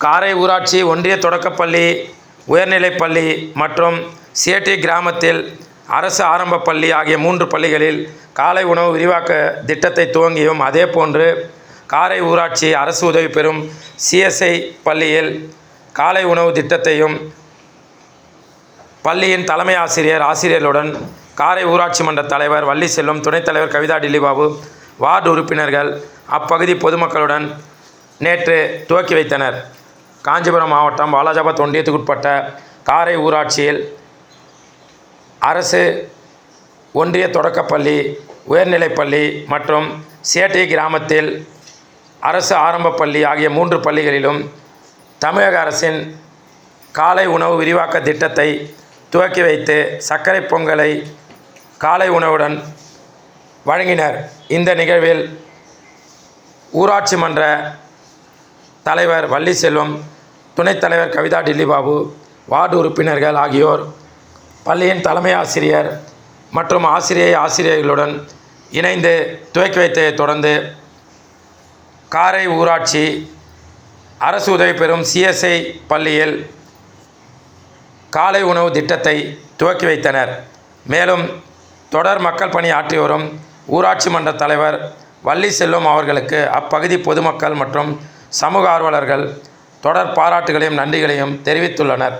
காரை ஊராட்சி ஒன்றிய தொடக்கப்பள்ளி, உயர்நிலைப்பள்ளி மற்றும் சேட்டி கிராமத்தில் அரசு ஆரம்ப பள்ளி ஆகிய 3 பள்ளிகளில் காலை உணவு விரிவாக்க திட்டத்தை துவங்கியும், அதேபோன்று காரை ஊராட்சி அரசு உதவி பெறும் CSI பள்ளியில் காலை உணவு திட்டத்தையும் பள்ளியின் தலைமை ஆசிரியர்களுடன் காரை ஊராட்சி மன்ற தலைவர் வள்ளிசெல்வம், துணைத் தலைவர் கவிதா டில்லிபாபு, வார்டு உறுப்பினர்கள் அப்பகுதி பொதுமக்களுடன் நேற்று துவக்கி வைத்தனர். காஞ்சிபுரம் மாவட்டம் வாலாஜாபாத் ஒன்றியத்துக்குட்பட்ட காரை ஊராட்சியில் அரசு ஒன்றிய தொடக்கப்பள்ளி, உயர்நிலைப்பள்ளி மற்றும் சேட்டி கிராமத்தில் அரசு ஆரம்ப பள்ளி ஆகிய 3 பள்ளிகளிலும் தமிழக அரசின் காலை உணவு விரிவாக்க திட்டத்தை துவக்கி வைத்து சர்க்கரை பொங்கலை காலை உணவுடன் வழங்கினர். இந்த நிகழ்வில் ஊராட்சி மன்ற தலைவர் வள்ளிசெல்வம், துணைத் தலைவர் கவிதா டில்லிபாபு, வார்டு உறுப்பினர்கள் ஆகியோர் பள்ளியின் தலைமை ஆசிரியர் மற்றும் ஆசிரியர்களுடன் இணைந்து துவக்கி வைத்ததை தொடர்ந்து காரை ஊராட்சி அரசு உதவி பெறும் CSI பள்ளியில் காலை உணவு திட்டத்தை துவக்கி வைத்தனர். மேலும் தொடர் மக்கள் பணி ஆற்றி வரும் ஊராட்சி மன்ற தலைவர் வள்ளிசெல்வம் அவர்களுக்கு அப்பகுதி பொதுமக்கள் மற்றும் சமூக ஆர்வலர்கள் தொடர் பாராட்டுகளையும் நன்றிகளையும் தெரிவித்துள்ளனர்.